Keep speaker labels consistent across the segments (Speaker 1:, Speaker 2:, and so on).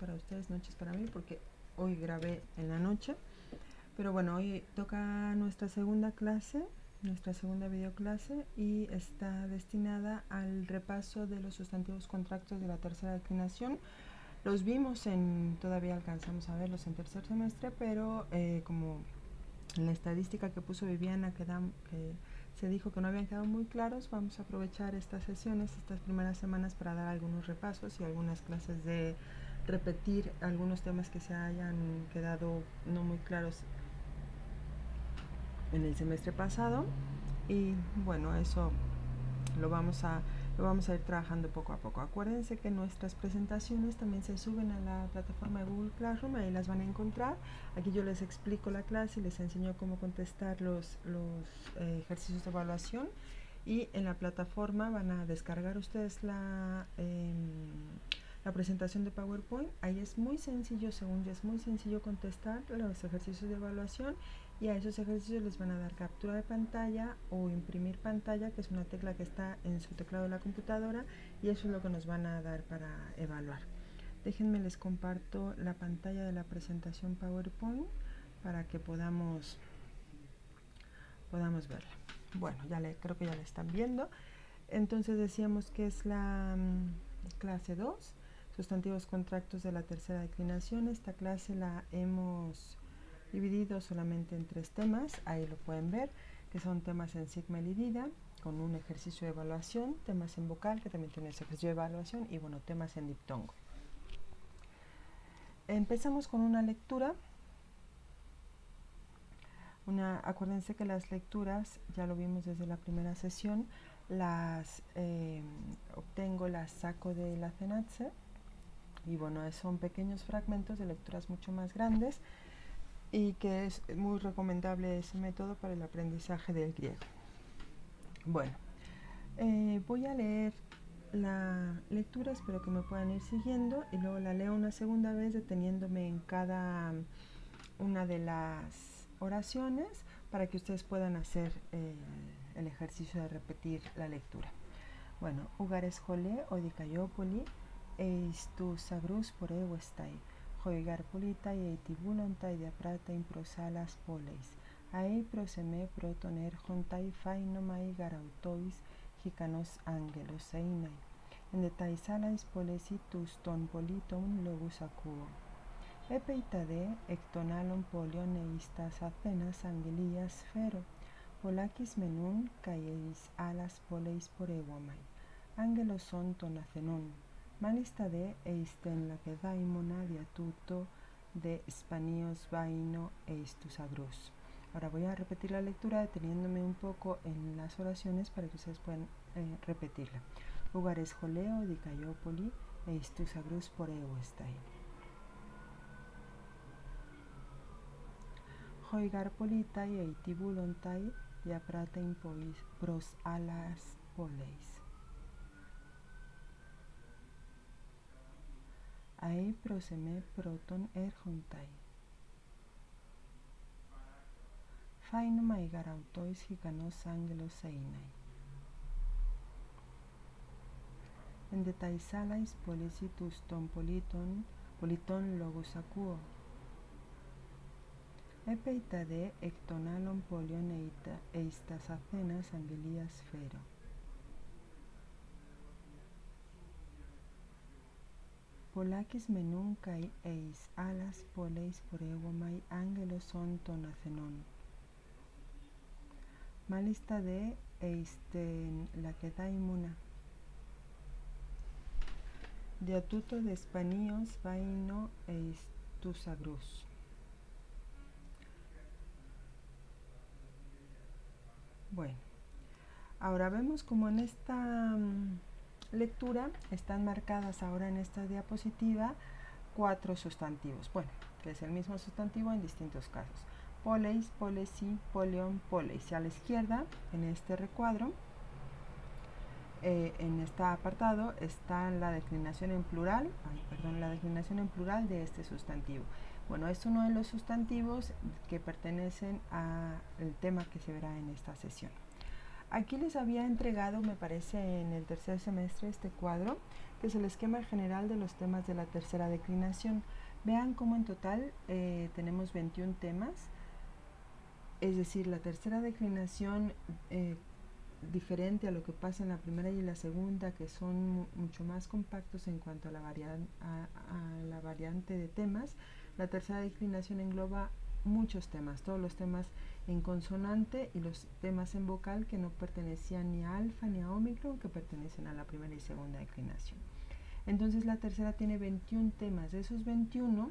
Speaker 1: para ustedes, noches para mí, porque hoy grabé en la noche. Pero bueno, hoy toca nuestra segunda clase, nuestra segunda videoclase, y está destinada al repaso de los sustantivos contractos de la tercera declinación. Los vimos todavía alcanzamos a verlos en tercer semestre, pero como en la estadística que puso Viviana que se dijo que no habían quedado muy claros, vamos a aprovechar estas sesiones, estas primeras semanas, para dar algunos repasos y algunas clases de repetir algunos temas que se hayan quedado no muy claros en el semestre pasado. Y bueno, eso lo vamos a ir trabajando poco a poco. Acuérdense que nuestras presentaciones también se suben a la plataforma de Google Classroom, ahí las van a encontrar. Aquí yo les explico la clase y les enseño cómo contestar los ejercicios de evaluación, y en la plataforma van a descargar ustedes la presentación de PowerPoint. Ahí es muy sencillo, según yo, es muy sencillo contestar los ejercicios de evaluación, y a esos ejercicios les van a dar captura de pantalla o imprimir pantalla, que es una tecla que está en su teclado de la computadora, y eso es lo que nos van a dar para evaluar. Déjenme les comparto la pantalla de la presentación PowerPoint para que podamos verla. Bueno, creo que ya la están viendo. Entonces decíamos que es la clase 2, sustantivos contractos de la tercera declinación. Esta clase la hemos dividido solamente en 3 temas, ahí lo pueden ver, que son temas en sigma y dida, con un ejercicio de evaluación, temas en vocal, que también tiene ese ejercicio de evaluación, y bueno, temas en diptongo. Empezamos con una lectura. Acuérdense que las lecturas, ya lo vimos desde la primera sesión, las saco de la CENATSE, y bueno, son pequeños fragmentos de lecturas mucho más grandes, y que es muy recomendable ese método para el aprendizaje del griego. Bueno, voy a leer la lectura, espero que me puedan ir siguiendo, y luego la leo una segunda vez deteniéndome en cada una de las oraciones para que ustedes puedan hacer el ejercicio de repetir la lectura. Bueno, ugares jole odikaiopoli eis tu sagrus por ewestai, joigar politai eitibulontai diaprata improsalas poleis, ae proseme protoner jontai fainomai garautois hicanos angelos einai, endetaisalais polesitus ton politon logus acuo. Epeitade ectonalon polion eistas athenas angelias fero, polakis menun caeis alas poleis por ewamai, angelos son ton athenon, manistade eisten la que daimona diatuto de spanios vaino eistus agrus. Ahora voy a repetir la lectura deteniéndome un poco en las oraciones para que ustedes puedan repetirla. Ugares joleo dicaiopoli eistus agrus por ewestai. Joigar politai eitibulontai diaprata impois pros alas poleis. Ae proseme proton erjontai. Fainomai garautois hicanos angelos einai. Endetaisalais polesitus ton politon logos acuo. Epeitade ectonalon polion eistas athenas angelias fero. Polakis menun kai eis alas poleis por ewamai angelos son ton athenon. Malistade eisten lakedaimuna. Diatuto de spanios vaino eistus agrus. Bueno, ahora vemos como en esta lectura están marcadas ahora en esta diapositiva 4 sustantivos. Bueno, que es el mismo sustantivo en distintos casos. Poleis, polesi, polion, poleis. Y a la izquierda, en este recuadro, en este apartado, está la declinación en plural, de este sustantivo. Bueno, es uno de los sustantivos que pertenecen al tema que se verá en esta sesión. Aquí les había entregado, me parece, en el tercer semestre este cuadro, que es el esquema general de los temas de la tercera declinación. Vean cómo en total tenemos 21 temas, es decir, la tercera declinación, diferente a lo que pasa en la primera y la segunda, que son mucho más compactos en cuanto a la variante de temas. La tercera declinación engloba muchos temas, todos los temas en consonante y los temas en vocal que no pertenecían ni a alfa ni a ómicron, que pertenecen a la primera y segunda declinación. Entonces la tercera tiene 21 temas. De esos 21,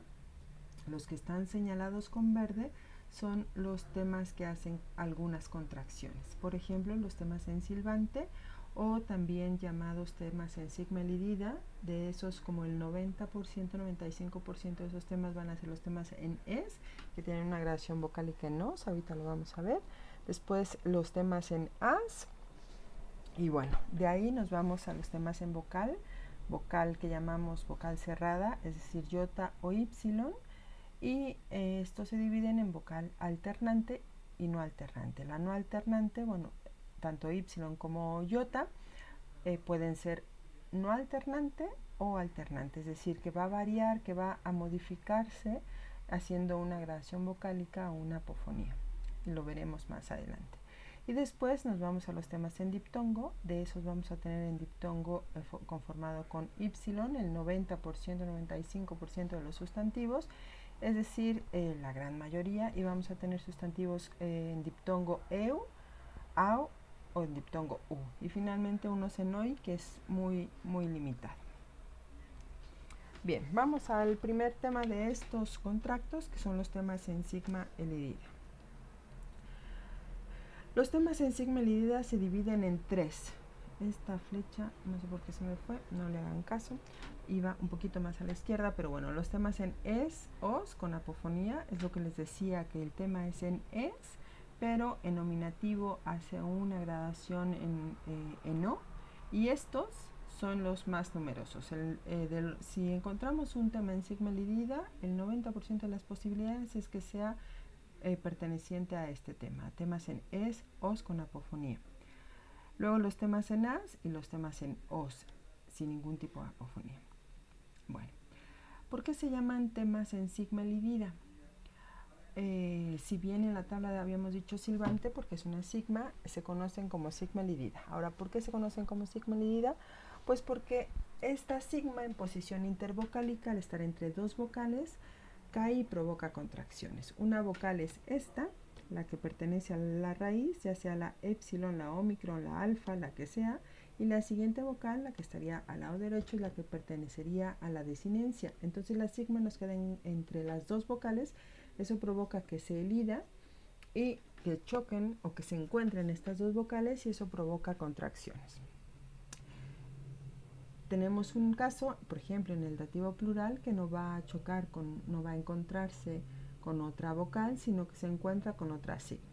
Speaker 1: los que están señalados con verde son los temas que hacen algunas contracciones. Por ejemplo, los temas en silbante, o también llamados temas en sigma elidida. De esos, como el 90%, 95% de esos temas van a ser los temas en es, que tienen una gradación vocálica en os, ahorita lo vamos a ver. Después los temas en as, y bueno, de ahí nos vamos a los temas en vocal, vocal que llamamos vocal cerrada, es decir, iota o ypsilon. Y estos se dividen en vocal alternante y no alternante. La no alternante, bueno, tanto y como iota pueden ser no alternante o alternante, es decir, que va a variar, que va a modificarse haciendo una gradación vocálica o una apofonía. Lo veremos más adelante. Y después nos vamos a los temas en diptongo. De esos vamos a tener en diptongo conformado con y, el 90%, 95% de los sustantivos, es decir, la gran mayoría, y vamos a tener sustantivos en diptongo eu, au o en diptongo u. Y finalmente uno senoid, que es muy limitado. Bien, vamos al primer tema de estos contractos, que son los temas en sigma elidida. Los temas en sigma elidida se dividen en tres. Esta flecha, no sé por qué se me fue, no le hagan caso, iba un poquito más a la izquierda, pero bueno, los temas en es, os, con apofonía, es lo que les decía, que el tema es en es, pero en nominativo hace una gradación en o, y estos son los más numerosos. Si encontramos un tema en sigma elidida, el 90% de las posibilidades es que sea perteneciente a este tema, temas en es, os con apofonía. Luego los temas en as y los temas en os, sin ningún tipo de apofonía. Bueno, ¿por qué se llaman temas en sigma elidida? Si bien en la tabla habíamos dicho silbante, porque es una sigma, se conocen como sigma elidida. Ahora, ¿por qué se conocen como sigma elidida? Pues porque esta sigma en posición intervocálica, al estar entre dos vocales, cae y provoca contracciones. Una vocal es esta, la que pertenece a la raíz, ya sea la epsilon, la ómicron, la alfa, la que sea, y la siguiente vocal, la que estaría al lado derecho, es la que pertenecería a la desinencia. Entonces la sigma nos queda entre las dos vocales. Eso provoca que se elida y que choquen o que se encuentren estas dos vocales, y eso provoca contracciones. Tenemos un caso, por ejemplo, en el dativo plural, que no va a chocar, no va a encontrarse con otra vocal, sino que se encuentra con otra sigma.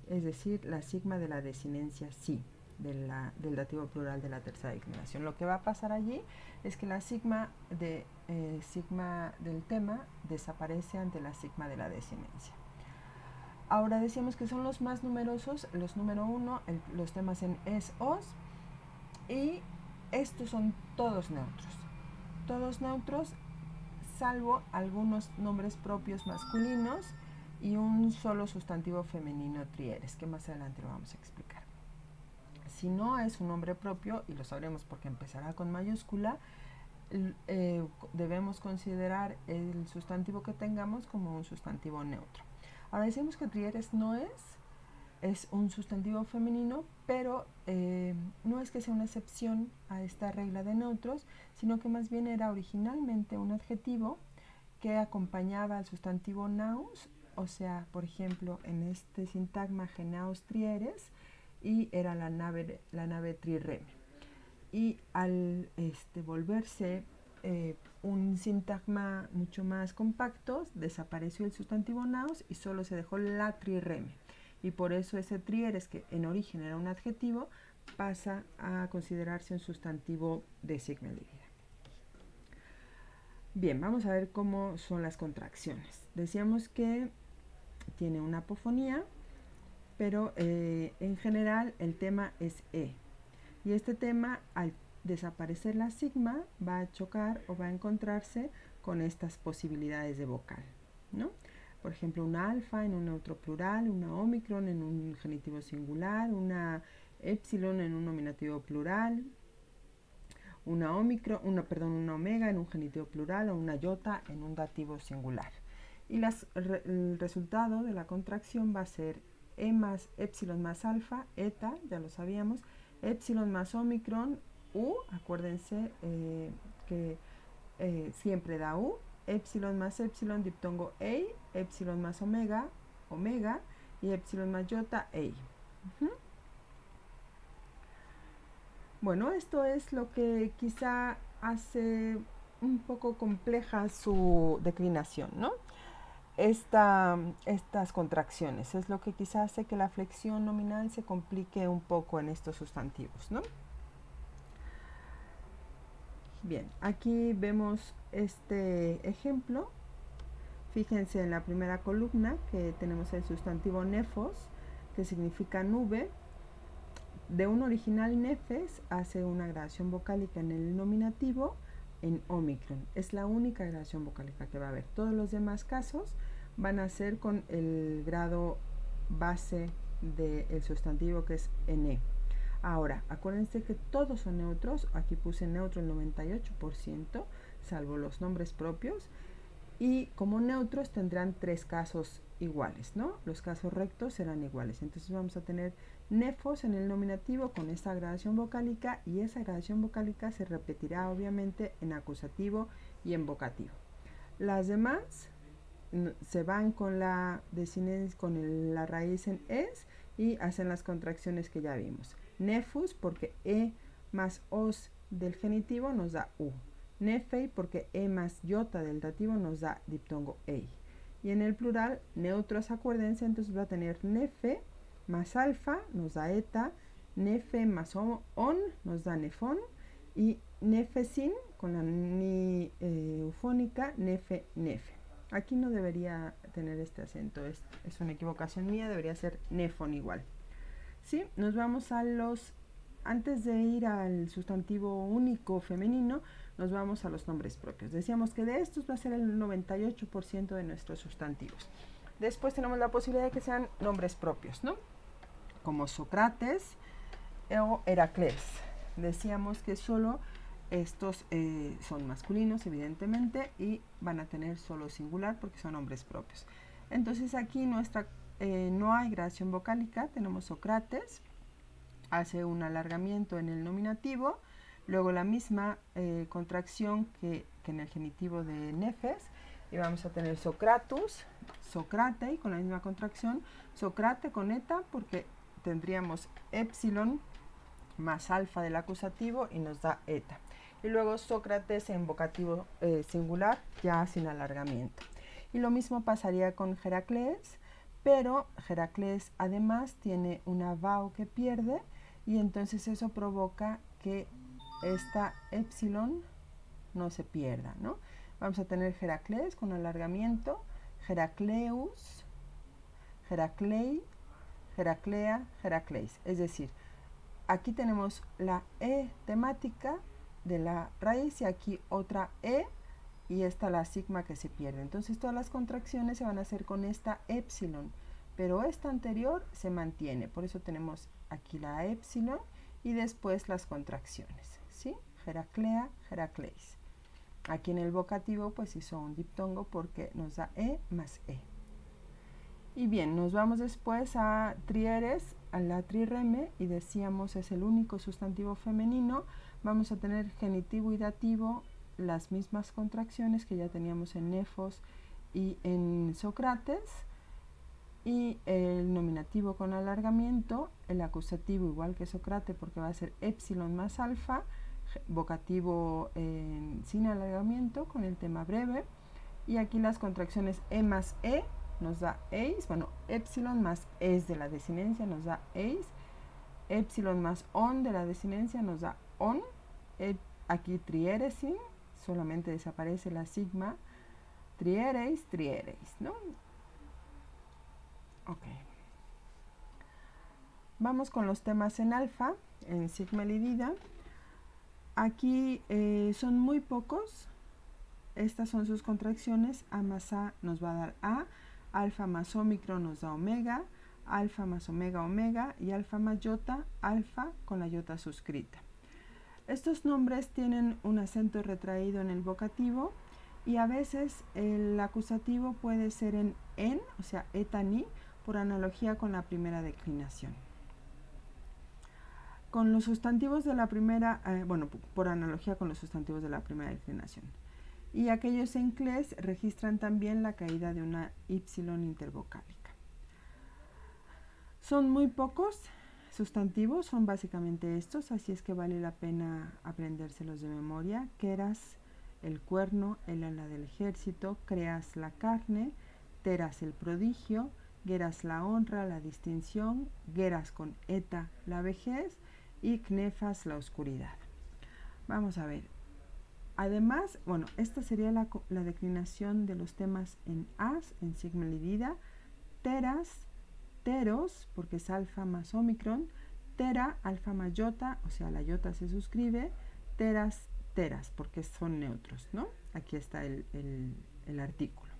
Speaker 1: Es decir, la sigma de la desinencia sí, del dativo plural de la tercera declinación. Lo que va a pasar allí es que la sigma del tema desaparece ante la sigma de la desinencia. Ahora decíamos que son los más numerosos, los número 1, los temas en es, os, y estos son todos neutros, salvo algunos nombres propios masculinos y un solo sustantivo femenino trieres, que más adelante lo vamos a explicar. Si no es un nombre propio, y lo sabremos porque empezará con mayúscula, debemos considerar el sustantivo que tengamos como un sustantivo neutro. Ahora decimos que trieres no es un sustantivo femenino, pero no es que sea una excepción a esta regla de neutros, sino que más bien era originalmente un adjetivo que acompañaba al sustantivo naus, o sea, por ejemplo, en este sintagma genaus trieres, y era la nave trireme. Y al volverse un sintagma mucho más compacto, desapareció el sustantivo naus y solo se dejó la trireme. Y por eso ese trieres, que en origen era un adjetivo, pasa a considerarse un sustantivo de sigma elidida. Bien, vamos a ver cómo son las contracciones. Decíamos que tiene una apofonía, pero en general el tema es E. Y este tema, al desaparecer la sigma, va a chocar o va a encontrarse con estas posibilidades de vocal, ¿no? Por ejemplo, una alfa en un neutro plural, una omicron en un genitivo singular, una epsilon en un nominativo plural, una omega en un genitivo plural o una iota en un dativo singular. Y el resultado de la contracción va a ser E más epsilon más alfa, eta, ya lo sabíamos, epsilon más omicron, U, acuérdense que siempre da U, epsilon más epsilon, diptongo EI, epsilon más omega, omega, y epsilon más iota, EI. Bueno, esto es lo que quizá hace un poco compleja su declinación, ¿no? Estas contracciones es lo que quizá hace que la flexión nominal se complique un poco en estos sustantivos, ¿no? Bien, aquí vemos este ejemplo. Fíjense en la primera columna que tenemos el sustantivo nefos, que significa nube. De un original nefes hace una gradación vocálica en el nominativo en omicron. Es la única gradación vocálica que va a haber. Todos los demás casos van a ser con el grado base del sustantivo, que es ene. Ahora, acuérdense que todos son neutros. Aquí puse neutro el 98%, salvo los nombres propios. Y como neutros tendrán tres casos iguales, ¿no? Los casos rectos serán iguales. Entonces vamos a tener nefos en el nominativo con esta gradación vocálica, y esa gradación vocálica se repetirá obviamente en acusativo y en vocativo. Las demás se van con la desinencia, con la raíz en es, y hacen las contracciones que ya vimos. Nefus porque e más os del genitivo nos da u. Nefei porque e más iota del dativo nos da diptongo ei. Y en el plural, neutros, acuérdense, entonces va a tener nefe más alfa nos da eta, nefe más on nos da nefón, y nefe sin, con la ni eufónica, nefe, nefe. Aquí no debería tener este acento, es una equivocación mía, debería ser nefón igual. ¿Sí? Nos vamos a antes de ir al sustantivo único femenino, nos vamos a los nombres propios. Decíamos que de estos va a ser el 98% de nuestros sustantivos. Después tenemos la posibilidad de que sean nombres propios, ¿no? Como Sócrates o Heracles. Decíamos que solo estos son masculinos, evidentemente, y van a tener solo singular porque son nombres propios. Entonces aquí no hay gradación vocálica. Tenemos Sócrates, hace un alargamiento en el nominativo, luego la misma contracción que en el genitivo de nefes, y vamos a tener Socratus, Socrate, con la misma contracción, Socrate con eta, porque tendríamos epsilon más alfa del acusativo y nos da eta. Y luego Sócrates en vocativo singular, ya sin alargamiento. Y lo mismo pasaría con Heracles, pero Heracles además tiene una vau que pierde, y entonces eso provoca que esta epsilon no se pierda, ¿no? Vamos a tener Heracles con alargamiento, Heracleus, Heraclei, Heraclea, Heracleis. Es decir, aquí tenemos la E temática de la raíz y aquí otra E, y esta la sigma que se pierde. Entonces todas las contracciones se van a hacer con esta epsilon, pero esta anterior se mantiene. Por eso tenemos aquí la epsilon y después las contracciones, ¿sí? Heraclea, Heracleis. Aquí en el vocativo pues hizo un diptongo porque nos da E más E. Y bien, nos vamos después a trieres, a la trireme, y decíamos es el único sustantivo femenino. Vamos a tener genitivo y dativo, las mismas contracciones que ya teníamos en nefos y en Sócrates, y el nominativo con alargamiento, el acusativo igual que Sócrates porque va a ser epsilon más alfa, vocativo sin alargamiento con el tema breve, y aquí las contracciones E más E nos da eis, bueno, epsilon más es de la desinencia nos da eis, epsilon más on de la desinencia nos da on, aquí trieresin, solamente desaparece la sigma, triereis, triereis, ¿no? Ok. Vamos con los temas en alfa, en sigmelidida. Aquí son muy pocos. Estas son sus contracciones. A más A nos va a dar A, alfa más ómicron nos da omega, alfa más omega, omega, y alfa más iota, alfa con la iota suscrita. Estos nombres tienen un acento retraído en el vocativo y a veces el acusativo puede ser en o sea, eta ni, por analogía con la primera declinación. Con los sustantivos de la primera, por analogía con los sustantivos de la primera declinación. Y aquellos en cles registran también la caída de una y intervocálica. Son muy pocos sustantivos, son básicamente estos, así es que vale la pena aprendérselos de memoria. Queras, el cuerno, el ala del ejército, creas la carne, teras el prodigio, geras la honra, la distinción, geras con eta la vejez y knefas la oscuridad. Vamos a ver. Además, esta sería la declinación de los temas en as, en sigmelidida, teras, teros, porque es alfa más ómicron, tera, alfa más iota, o sea, la iota se suscribe, teras, teras, porque son neutros, ¿no? Aquí está el artículo.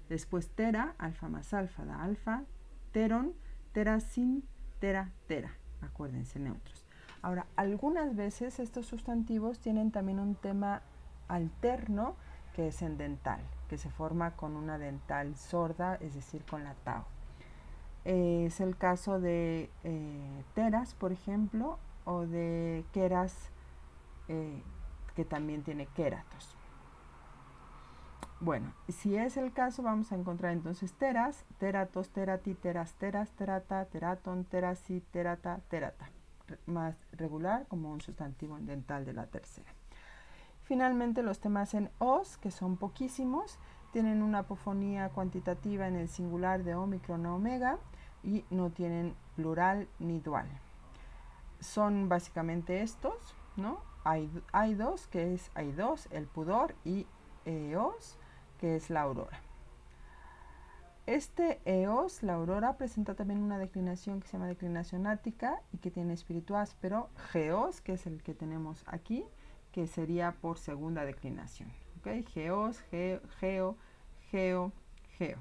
Speaker 1: Después tera, alfa más alfa da alfa, teron, tera sin, tera, tera, acuérdense, neutros. Ahora, algunas veces estos sustantivos tienen también un tema alterno, que es en dental, que se forma con una dental sorda, es decir, con la tau. Es el caso de teras, por ejemplo, o de queras, que también tiene quératos. Bueno, si es el caso, vamos a encontrar entonces teras, teratos, terati, teras, teras, terata, teraton, terasi, terata, terata. Más regular como un sustantivo dental de la tercera. Finalmente, los temas en os, que son poquísimos, tienen una apofonía cuantitativa en el singular de ómicron a omega y no tienen plural ni dual. Son básicamente estos, ¿no? Hay dos, que es hay dos, el pudor, y eos, que es la aurora. Este eos, la aurora, presenta también una declinación que se llama declinación ática y que tiene espíritu áspero. Geos, que es el que tenemos aquí, que sería por segunda declinación. ¿Okay? Geos, geo, geo, geo.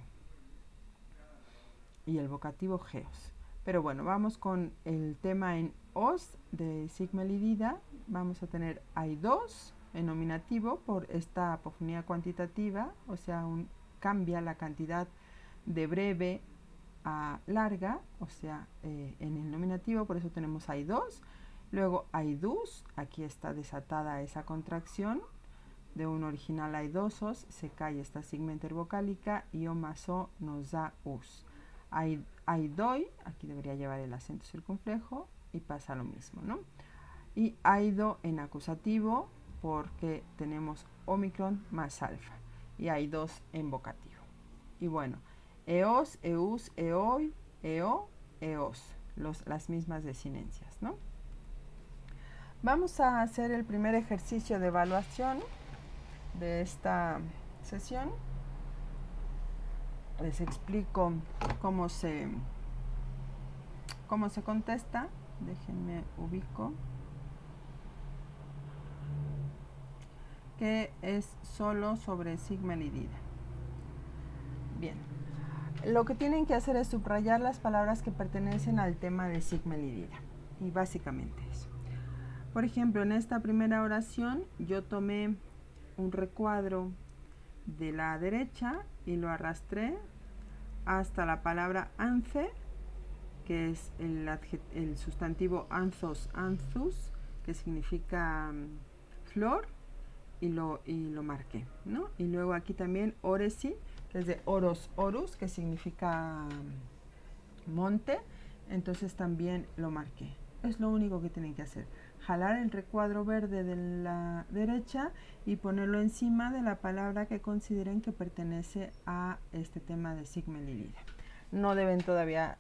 Speaker 1: Y el vocativo geos. Pero bueno, vamos con el tema en os de sigmelidida. Vamos a tener hay dos en nominativo por esta apofonía cuantitativa, o sea, cambia la cantidad de breve a larga, o sea, en el nominativo, por eso tenemos hay dos. Luego hay dus, aquí está desatada esa contracción de un original aidosos, se cae esta sigma intervocálica y o más o nos da us. Hay doi, aquí debería llevar el acento circunflejo y pasa lo mismo, ¿no? Y aido en acusativo porque tenemos omicron más alfa y hay dos en vocativo. Y bueno, eos, eus, eoi, eo, eos, las mismas desinencias, ¿no? Vamos a hacer el primer ejercicio de evaluación de esta sesión. Les explico cómo se contesta. Déjenme ubico. Que es solo sobre sigmelidida. Bien. Lo que tienen que hacer es subrayar las palabras que pertenecen al tema de sigmelidida. Y básicamente eso. Por ejemplo, en esta primera oración yo tomé un recuadro de la derecha y lo arrastré hasta la palabra anthe, que es el sustantivo anthos, anthus, que significa flor, y lo marqué, ¿no? Y luego aquí también oresi, que es de oros, orus, que significa monte, entonces también lo marqué. Es lo único que tienen que hacer. Jalar el recuadro verde de la derecha y ponerlo encima de la palabra que consideren que pertenece a este tema de sigmelidida. No deben todavía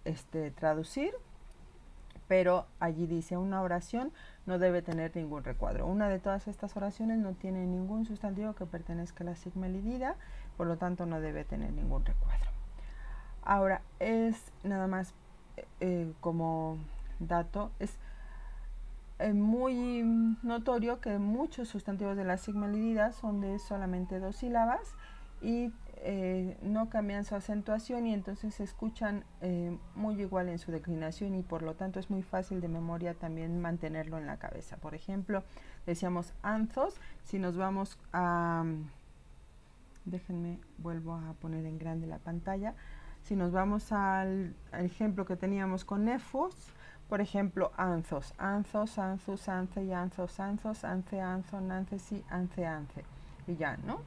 Speaker 1: traducir, pero allí dice una oración no debe tener ningún recuadro. Una de todas estas oraciones no tiene ningún sustantivo que pertenezca a la sigmelidida, por lo tanto no debe tener ningún recuadro. Ahora, es nada más como dato, es muy notorio que muchos sustantivos de la sigmoidida son de solamente 2 sílabas y no cambian su acentuación y entonces se escuchan muy igual en su declinación y por lo tanto es muy fácil de memoria también mantenerlo en la cabeza. Por ejemplo, decíamos anthos, si nos vamos a... déjenme, vuelvo a poner en grande la pantalla. Si nos vamos al ejemplo que teníamos con nefos, por ejemplo, anthos, anthos, anthus, anthe, anthos, anthos, anthe, anthon, anthesi, anthe, anthe. Y ya, ¿no?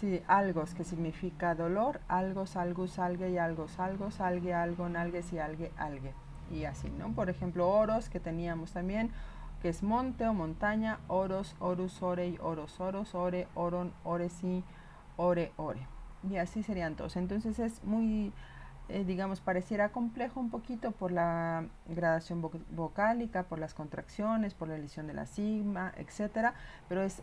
Speaker 1: Sí, algos, que significa dolor, algos, algus, alge y algos, algos, alge, algon, alges y alge, alge. Y así, ¿no? Por ejemplo, oros, que teníamos también, que es monte o montaña, oros, orus, orei, oros, oros, ore, oron, oresi, ore, ore. Y así serían todos. Entonces es muy, digamos, pareciera complejo un poquito por la gradación vocálica, por las contracciones, por la elisión de la sigma, etcétera. Pero es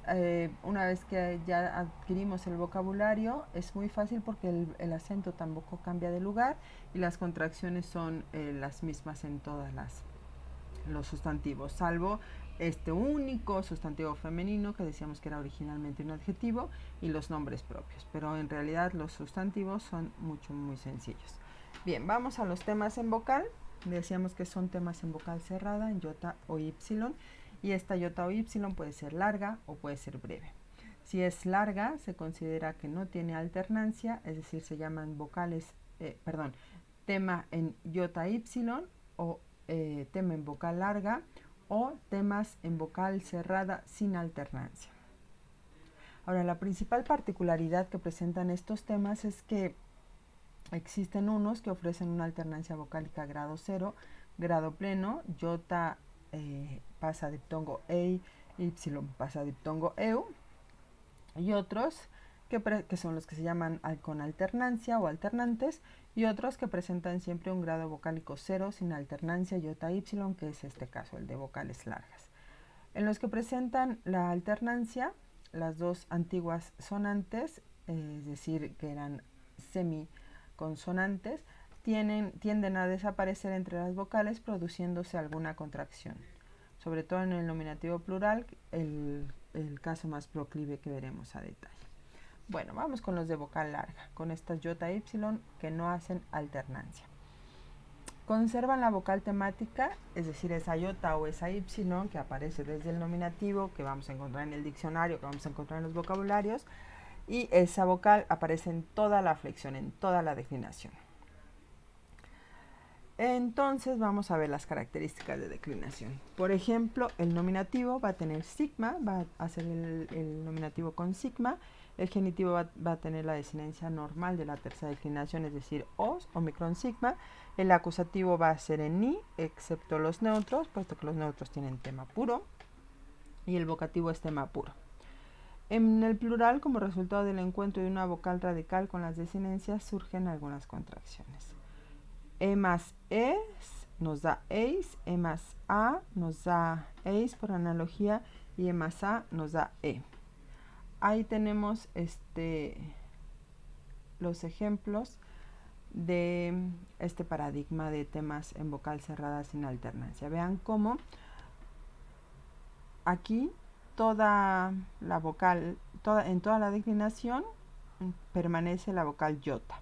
Speaker 1: una vez que ya adquirimos el vocabulario, es muy fácil porque el acento tampoco cambia de lugar y las contracciones son las mismas en todas los sustantivos, salvo este único sustantivo femenino que decíamos que era originalmente un adjetivo y los nombres propios, pero en realidad los sustantivos son muy sencillos. Bien, vamos a los temas en vocal. Decíamos que son temas en vocal cerrada, en iota o y, y esta iota o y puede ser larga o puede ser breve. Si es larga, se considera que no tiene alternancia, es decir, se llaman vocales, tema en iota y o tema en vocal larga o temas en vocal cerrada sin alternancia. Ahora, la principal particularidad que presentan estos temas es que existen unos que ofrecen una alternancia vocálica grado 0, grado pleno, iota pasa diptongo ei, y pasa diptongo eu, y otros que son los que se llaman con alternancia o alternantes, y otros que presentan siempre un grado vocálico 0 sin alternancia iota y, que es este caso, el de vocales largas. En los que presentan la alternancia, las dos antiguas sonantes, es decir, que eran semiconsonantes, tienden a desaparecer entre las vocales produciéndose alguna contracción. Sobre todo en el nominativo plural, el caso más proclive que veremos a detalle. Bueno, vamos con los de vocal larga, con estas iota y que no hacen alternancia. Conservan la vocal temática, es decir, esa iota o esa y que aparece desde el nominativo, que vamos a encontrar en el diccionario, que vamos a encontrar en los vocabularios, y esa vocal aparece en toda la flexión, en toda la declinación. Entonces vamos a ver las características de declinación. Por ejemplo, el nominativo va a tener sigma, va a ser el nominativo con sigma. El genitivo va a tener la desinencia normal de la tercera declinación, es decir, os, omicron sigma. El acusativo va a ser en ni, excepto los neutros, puesto que los neutros tienen tema puro. Y el vocativo es tema puro. En el plural, como resultado del encuentro de una vocal radical con las desinencias, surgen algunas contracciones. E más es nos da eis, E más a nos da eis por analogía y E más a nos da e. Ahí tenemos los ejemplos de este paradigma de temas en vocal cerrada sin alternancia. Vean cómo aquí toda la vocal, en toda la declinación permanece la vocal iota.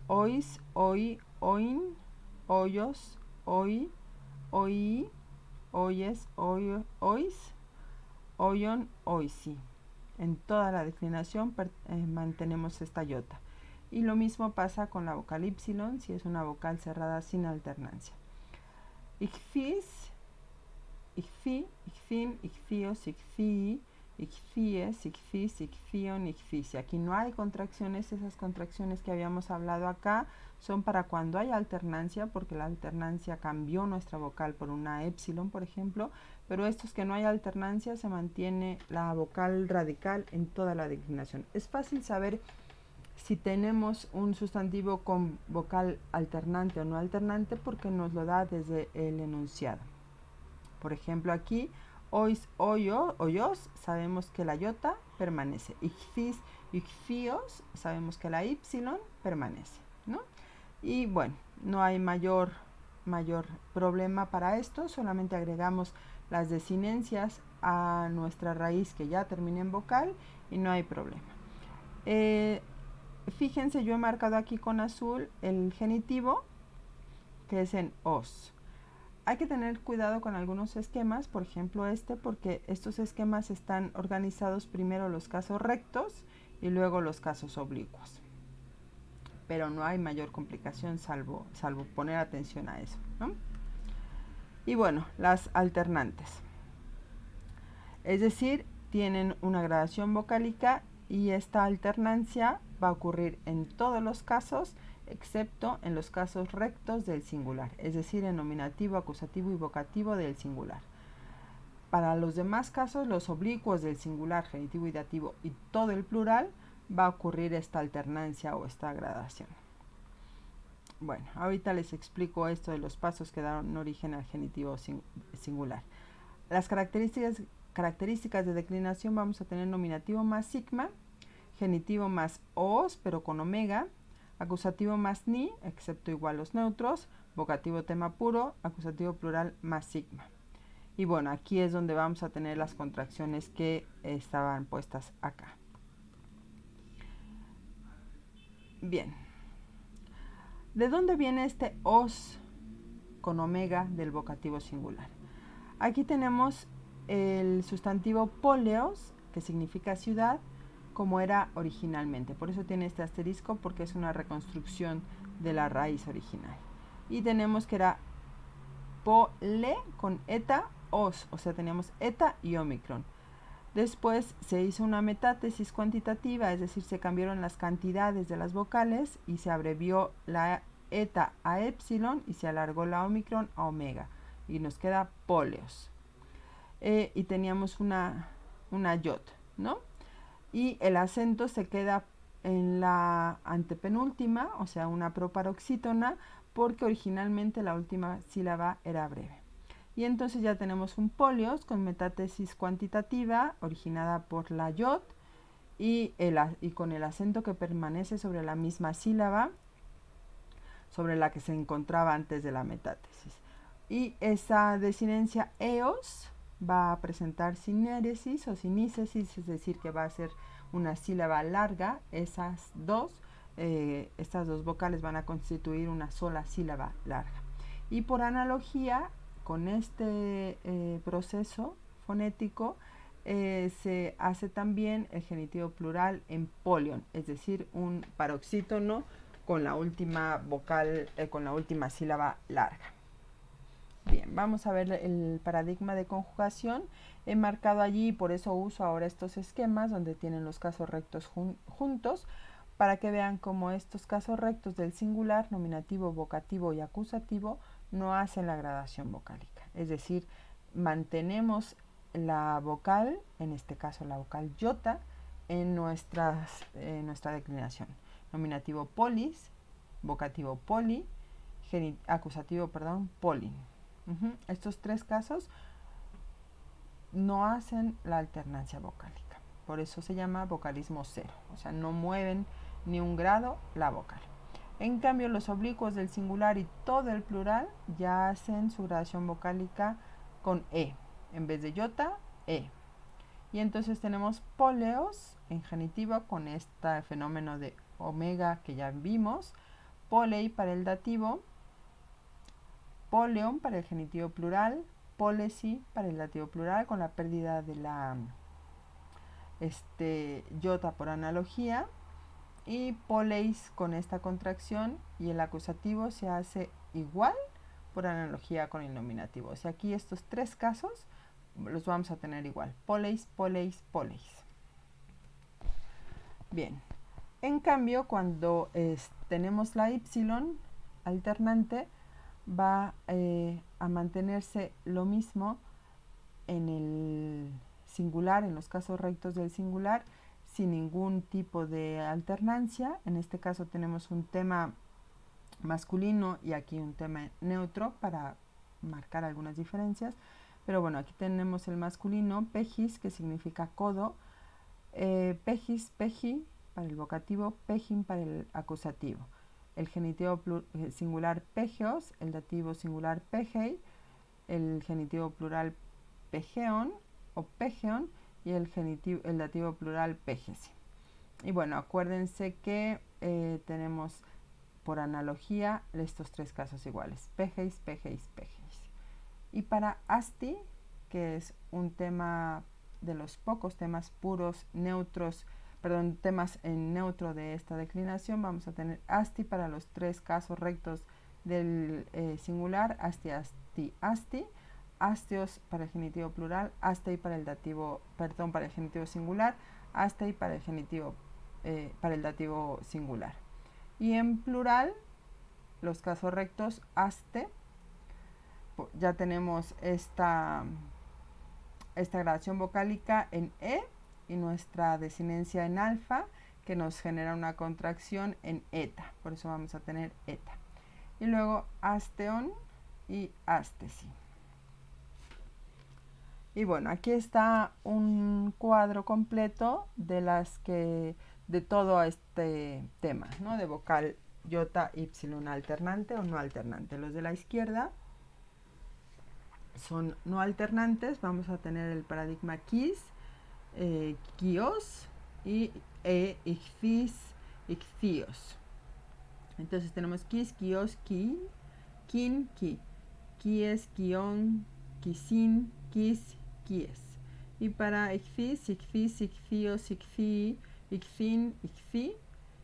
Speaker 1: Ois, oi, oin, hoyos, oi, oí, oyes, ois, oyon, oisi. En toda la declinación mantenemos esta iota. Y lo mismo pasa con la vocal y, si es una vocal cerrada sin alternancia. Ichfis, ichfi, ichfim, ichfios, ichfii, ichfies, ichfis, ichfion, ichfis. Aquí no hay contracciones, esas contracciones que habíamos hablado acá son para cuando hay alternancia, porque la alternancia cambió nuestra vocal por una epsilon, por ejemplo, pero estos que no hay alternancia se mantiene la vocal radical en toda la declinación. Es fácil saber si tenemos un sustantivo con vocal alternante o no alternante porque nos lo da desde el enunciado. Por ejemplo, aquí, ois, oyos, sabemos que la iota permanece. Ichfis, ichfios, sabemos que la y permanece, ¿no? Y bueno, no hay mayor mayor problema para esto, solamente agregamos las desinencias a nuestra raíz que ya termina en vocal y no hay problema. Fíjense, yo he marcado aquí con azul el genitivo, que es en os. Hay que tener cuidado con algunos esquemas, por ejemplo porque estos esquemas están organizados primero los casos rectos y luego los casos oblicuos. Pero no hay mayor complicación salvo poner atención a eso, ¿no? Y bueno, las alternantes. Es decir, tienen una gradación vocálica y esta alternancia va a ocurrir en todos los casos, excepto en los casos rectos del singular, es decir, en nominativo, acusativo y vocativo del singular. Para los demás casos, los oblicuos del singular, genitivo y dativo y todo el plural, va a ocurrir esta alternancia o esta gradación. Bueno, ahorita les explico esto de los pasos que dan origen al genitivo singular. Las características de declinación: vamos a tener nominativo más sigma, genitivo más os, pero con omega, acusativo más ni, excepto igual los neutros, vocativo tema puro, acusativo plural más sigma. Y bueno, aquí es donde vamos a tener las contracciones que estaban puestas acá. Bien. ¿De dónde viene este os con omega del vocativo singular? Aquí tenemos el sustantivo poleos, que significa ciudad, como era originalmente. Por eso tiene este asterisco, porque es una reconstrucción de la raíz original. Y tenemos que era pole con eta, os, o sea, teníamos eta y omicron. Después se hizo una metátesis cuantitativa, es decir, se cambiaron las cantidades de las vocales y se abrevió la eta a epsilon y se alargó la omicron a omega. Y nos queda poleos. Y teníamos una yod, ¿no? Y el acento se queda en la antepenúltima, o sea, una proparoxítona, porque originalmente la última sílaba era breve. Y entonces ya tenemos un polios con metátesis cuantitativa originada por la yod y con el acento que permanece sobre la misma sílaba sobre la que se encontraba antes de la metátesis. Y esa desinencia eos va a presentar sinéresis o sinícesis, es decir, que va a ser una sílaba larga. Estas dos vocales van a constituir una sola sílaba larga. Y por analogía, con este proceso fonético, se hace también el genitivo plural en polion, es decir, un paroxítono con la última vocal, con la última sílaba larga. Bien, vamos a ver el paradigma de conjugación. He marcado allí, por eso uso ahora estos esquemas donde tienen los casos rectos juntos, para que vean cómo estos casos rectos del singular, nominativo, vocativo y acusativo no hacen la gradación vocálica. Es decir, mantenemos la vocal, en este caso la vocal iota, en nuestra declinación. Nominativo polis, vocativo poli, acusativo, polin. Estos tres casos no hacen la alternancia vocálica. Por eso se llama vocalismo cero. O sea, no mueven ni un grado la vocal. En cambio, los oblicuos del singular y todo el plural ya hacen su gradación vocálica con E. En vez de iota, E. Y entonces tenemos poleos en genitivo con este fenómeno de omega que ya vimos, polei para el dativo, poleon para el genitivo plural, polesi para el dativo plural con la pérdida de la iota por analogía, y poleis con esta contracción, y el acusativo se hace igual por analogía con el nominativo. O sea, aquí estos tres casos los vamos a tener igual: poleis, poleis, poleis. Bien, en cambio, cuando tenemos la y alternante, va a mantenerse lo mismo en el singular, en los casos rectos del singular, sin ningún tipo de alternancia. En este caso tenemos un tema masculino y aquí un tema neutro para marcar algunas diferencias. Pero bueno, aquí tenemos el masculino, pejis, que significa codo, pejis, peji para el vocativo, pejin para el acusativo. el genitivo singular pegeos, el dativo singular pegei, el genitivo plural pegeon o pegeon y el dativo plural pegesi. Y bueno, acuérdense que tenemos por analogía estos tres casos iguales: pegeis, pegeis, pegeis. Y para asti, que es un tema de los pocos temas puros, neutros, perdón, temas en neutro de esta declinación, vamos a tener asti para los tres casos rectos del singular: asti, asti, asti, astios para el genitivo plural, astei para el dativo, perdón, para el genitivo singular, astei para el dativo singular. Y en plural, los casos rectos: aste. Ya tenemos esta gradación vocálica en E y nuestra desinencia en alfa, que nos genera una contracción en eta. Por eso vamos a tener eta. Y luego asteon y astesi. Y bueno, aquí está un cuadro completo de todo este tema, ¿no? De vocal iota, ypsilon alternante o no alternante. Los de la izquierda son no alternantes. Vamos a tener el paradigma kis, kios y ichthys, ichthios. Entonces tenemos kis, kios, ki, kin, ki, kies, kion, kisin, kis, kies. Y para ichthys, ichthyos, ichthii, ichthin, ichthi,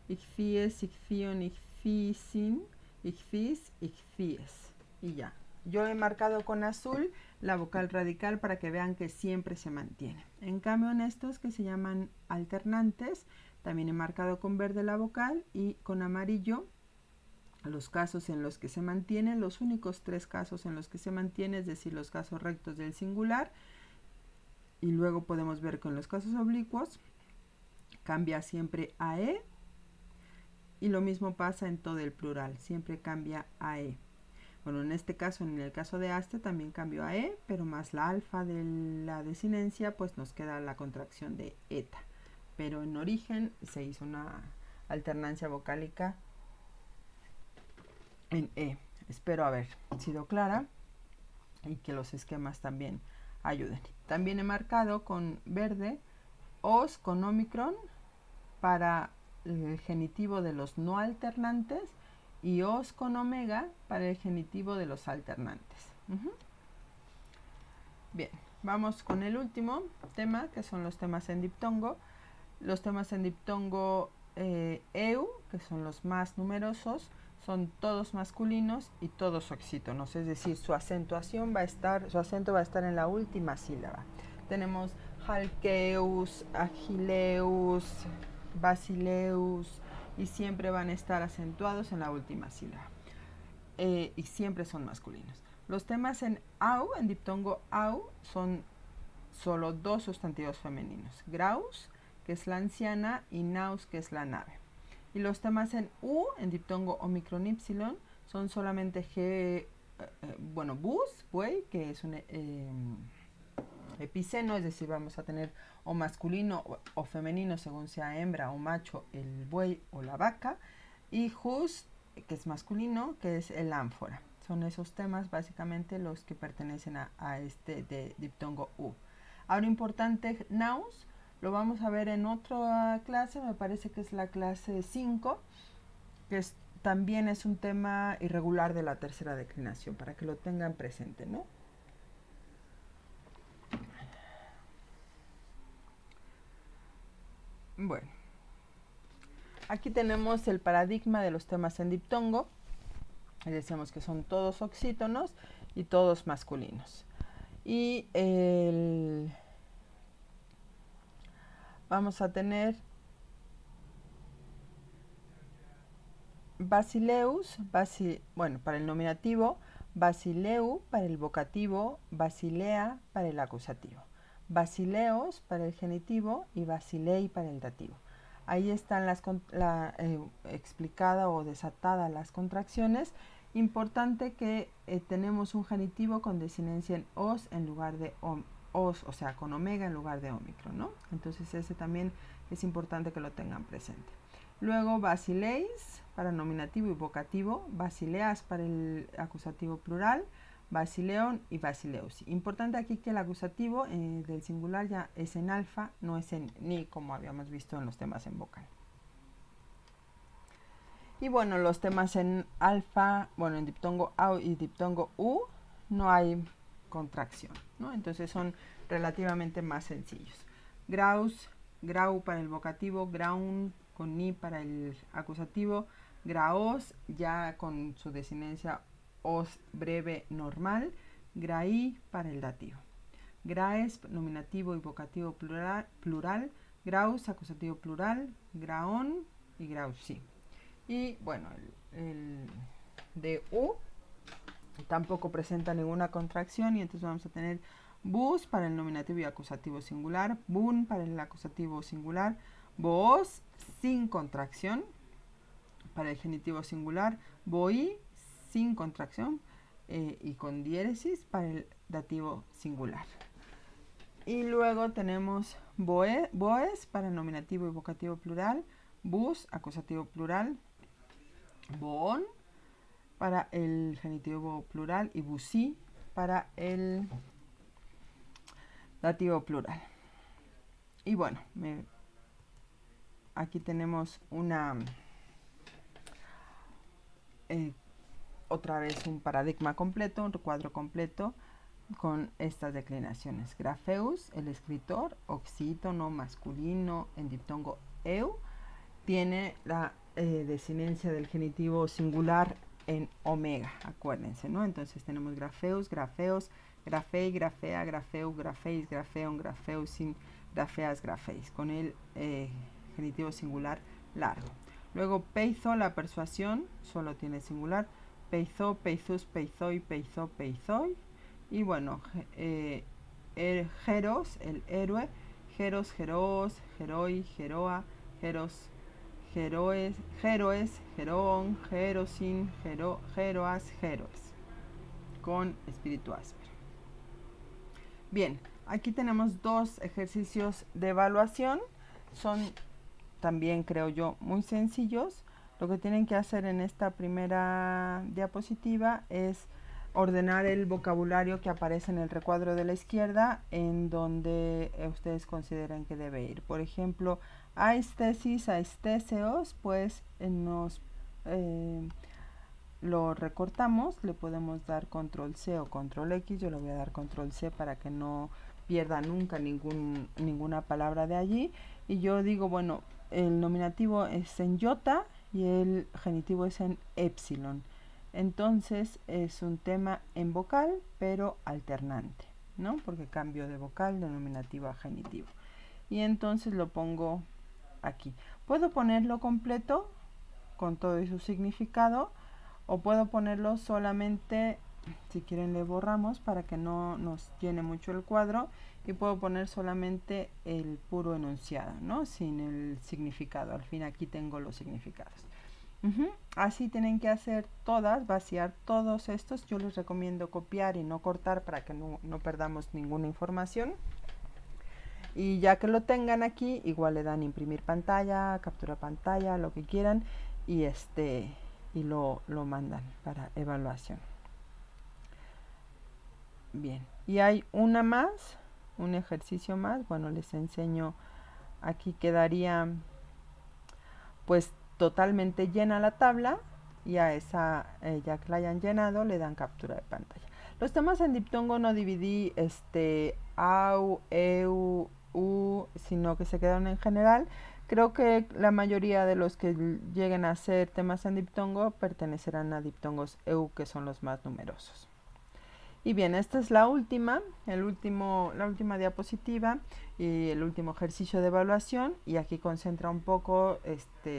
Speaker 1: ichthies, ichthion, ichthisin, ichthys, ichthies. Y ya. Yo he marcado con azul la vocal radical para que vean que siempre se mantiene. En cambio, en estos que se llaman alternantes, también he marcado con verde la vocal y con amarillo los casos en los que se mantiene, los únicos tres casos en los que se mantiene, es decir, los casos rectos del singular. Y luego podemos ver con los casos oblicuos, cambia siempre a E. Y lo mismo pasa en todo el plural, siempre cambia a E. Bueno, en este caso, en el caso de aste, también cambió a E, pero más la alfa de la desinencia, pues nos queda la contracción de eta. Pero en origen se hizo una alternancia vocálica en E. Espero haber sido clara y que los esquemas también ayuden. También he marcado con verde os con omicron para el genitivo de los no alternantes y os con omega para el genitivo de los alternantes. Bien, vamos con el último tema, que son los temas en diptongo. Los temas en diptongo eu, que son los más numerosos, son todos masculinos y todos oxítonos, es decir, su acento va a estar en la última sílaba. Tenemos halkeus, agileus, basileus, y siempre van a estar acentuados en la última sílaba. Y siempre son masculinos. Los temas en au, en diptongo au, son solo dos sustantivos femeninos: graus, que es la anciana, y naus, que es la nave. Y los temas en u, en diptongo omicron ypsilon, son solamente bus, buey, que es un epiceno, es decir, vamos a tener o masculino o femenino según sea hembra o macho el buey o la vaca, y hus, que es masculino, que es el ánfora. Son esos temas básicamente los que pertenecen a este de diptongo u. Ahora, importante, naus, lo vamos a ver en otra clase, me parece que es la clase 5, que también es un tema irregular de la tercera declinación, para que lo tengan presente, ¿no? Bueno, aquí tenemos el paradigma de los temas en diptongo. Decíamos que son todos oxítonos y todos masculinos. Y vamos a tener basileus, para el nominativo, basileu para el vocativo, basilea para el acusativo, basileos para el genitivo y basilei para el dativo. Ahí están explicada o desatada las contracciones. Importante que tenemos un genitivo con desinencia en os en lugar de os, o sea, con omega en lugar de omicron, ¿no? Entonces ese también es importante que lo tengan presente. Luego basileis para nominativo y vocativo, basileas para el acusativo plural, basileon y basileus. Importante aquí que el acusativo del singular ya es en alfa, no es en ni, como habíamos visto en los temas en vocal. Y bueno, los temas en alfa, bueno, en diptongo au y diptongo u, no hay contracción, ¿no? Entonces son relativamente más sencillos. Graus, grau para el vocativo, graun con ni para el acusativo, graos ya con su desinencia os breve normal, graí para el dativo. Graes, nominativo y vocativo plural, graus, acusativo plural, graón y grausi. Y bueno, el de U tampoco presenta ninguna contracción y entonces vamos a tener bus para el nominativo y acusativo singular, bun para el acusativo singular, boos sin contracción para el genitivo singular, boi sin contracción y con diéresis para el dativo singular. Y luego tenemos boes para el nominativo y vocativo plural, bus, acusativo plural, boon para el genitivo plural y busi para el dativo plural. Y bueno, aquí tenemos una otra vez un paradigma completo, un cuadro completo con estas declinaciones. Grafeus, el escritor, oxítono masculino en diptongo eu, tiene la desinencia del genitivo singular en omega, acuérdense, ¿no? Entonces tenemos grafeus, grafeos, grafei, grafea, grafeu, grafeis, grafeon, grafeusin, grafeas, grafeis, con el genitivo singular largo. Luego peizo, la persuasión, solo tiene singular, peizo, peizus, peizoi, peizo, peizoi. Y bueno, geros, el héroe, geros, geroos, geroi, geroa, geros, geroes, geroon, gerosin, geroas, geroes, con espíritu áspero. Bien, aquí tenemos dos ejercicios de evaluación, son también creo yo muy sencillos. Lo que tienen que hacer en esta primera diapositiva es ordenar el vocabulario que aparece en el recuadro de la izquierda en donde ustedes consideren que debe ir. Por ejemplo, aistesis, aisteseos, pues lo recortamos, le podemos dar control C o control X, yo le voy a dar control C para que no pierda nunca ninguna palabra de allí. Y yo digo, bueno, el nominativo es en iota y el genitivo es en epsilon. Entonces es un tema en vocal, pero alternante, ¿no? Porque cambio de vocal de nominativo a genitivo. Y entonces lo pongo aquí. Puedo ponerlo completo con todo su significado o puedo ponerlo solamente, si quieren le borramos para que no nos llene mucho el cuadro, y puedo poner solamente el puro enunciado, ¿no? Sin el significado. Al fin aquí tengo los significados. Así tienen que hacer todas, vaciar todos estos. Yo les recomiendo copiar y no cortar para que no perdamos ninguna información. Y ya que lo tengan aquí, igual le dan imprimir pantalla, captura pantalla, lo que quieran, y lo mandan para evaluación. Bien, y hay un ejercicio más. Bueno, les enseño, aquí quedaría pues totalmente llena la tabla, y a esa, ya que la hayan llenado, le dan captura de pantalla. Los temas en diptongo no dividí au, eu, u, sino que se quedaron en general. Creo que la mayoría de los que lleguen a ser temas en diptongo pertenecerán a diptongos eu, que son los más numerosos. Y bien, esta es la última diapositiva y el último ejercicio de evaluación, y aquí concentra un poco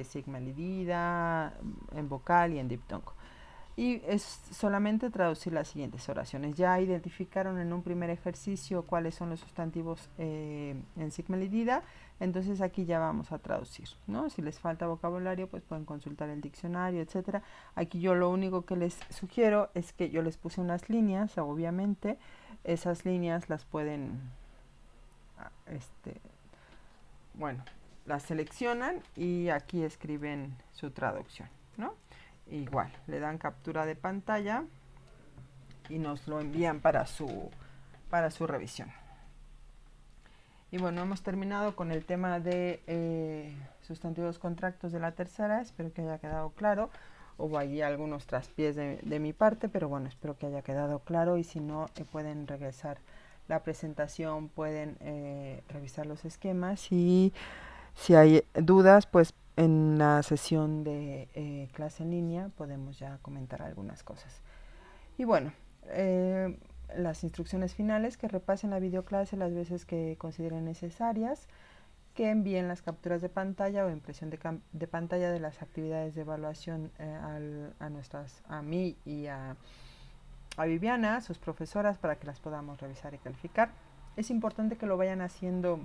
Speaker 1: sigma lidida en vocal y en diptongo. Y es solamente traducir las siguientes oraciones. Ya identificaron en un primer ejercicio cuáles son los sustantivos en sigma lidida, entonces aquí ya vamos a traducir, ¿no? Si les falta vocabulario, pues pueden consultar el diccionario, etcétera. Aquí yo lo único que les sugiero es que yo les puse unas líneas, obviamente esas líneas las pueden, bueno, las seleccionan y aquí escriben su traducción, ¿no? Igual, le dan captura de pantalla y nos lo envían para su revisión. Y bueno, hemos terminado con el tema de sustantivos contractos de la tercera. Espero que haya quedado claro. Hubo allí algunos traspiés de mi parte, pero bueno, espero que haya quedado claro. Y si no, pueden regresar la presentación, pueden revisar los esquemas. Y si hay dudas, pues en la sesión de clase en línea podemos ya comentar algunas cosas. Y bueno, las instrucciones finales: que repasen la videoclase las veces que consideren necesarias, que envíen las capturas de pantalla o impresión de pantalla de las actividades de evaluación a mí y a Viviana, sus profesoras, para que las podamos revisar y calificar. Es importante que lo vayan haciendo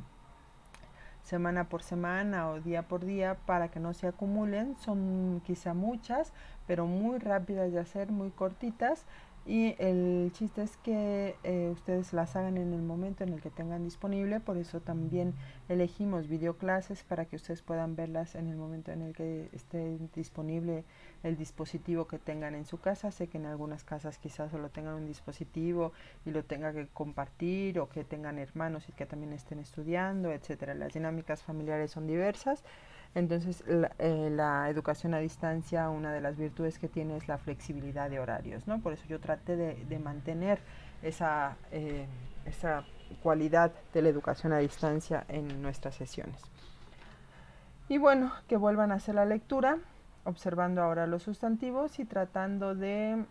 Speaker 1: semana por semana o día por día para que no se acumulen. Son quizá muchas, pero muy rápidas de hacer, muy cortitas. Y el chiste es que ustedes las hagan en el momento en el que tengan disponible. Por eso también elegimos videoclases, para que ustedes puedan verlas en el momento en el que esté disponible el dispositivo que tengan en su casa. Sé que en algunas casas quizás solo tengan un dispositivo y lo tengan que compartir, o que tengan hermanos y que también estén estudiando, etcétera. Las dinámicas familiares son diversas. Entonces, la educación a distancia, una de las virtudes que tiene es la flexibilidad de horarios, ¿no? Por eso yo traté de mantener esa cualidad de la educación a distancia en nuestras sesiones. Y bueno, que vuelvan a hacer la lectura, observando ahora los sustantivos y tratando de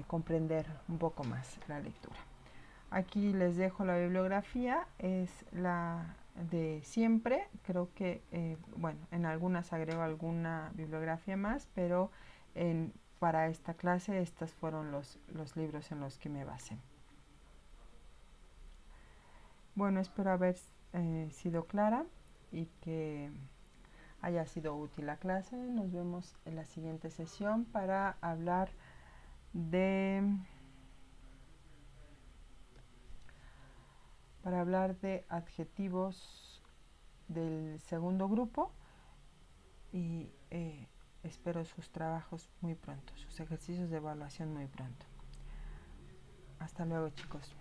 Speaker 1: comprender un poco más la lectura. Aquí les dejo la bibliografía, es la de siempre. Creo que, bueno, en algunas agrego alguna bibliografía más, pero para esta clase estos fueron los libros en los que me basé. Bueno, espero haber sido clara y que haya sido útil la clase. Nos vemos en la siguiente sesión para hablar de adjetivos del segundo grupo, y espero sus trabajos muy pronto, sus ejercicios de evaluación muy pronto. Hasta luego, chicos.